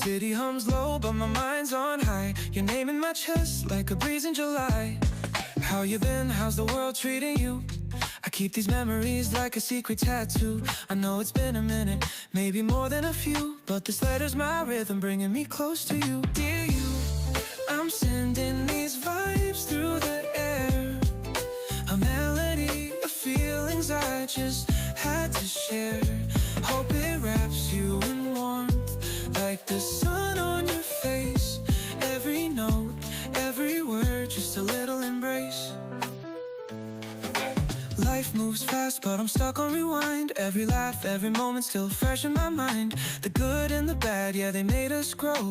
City hums low, but my mind's on high. Your name in my chest like a breeze in July. How you been? How's the world treating you? I keep these memories like a secret tattoo. I know it's been a minute, maybe more than a few, but this letter's my rhythm, bringing me close to you. Dear you, I'm sending these vibes through the air, a melody of feelings I just had to share. Hope it wraps you in warmth, like the sun on your face. Every note, every word, just a little embrace. Life moves fast, but I'm stuck on rewind. Every laugh, every moment still fresh in my mind. The good and the bad, yeah, they made us grow.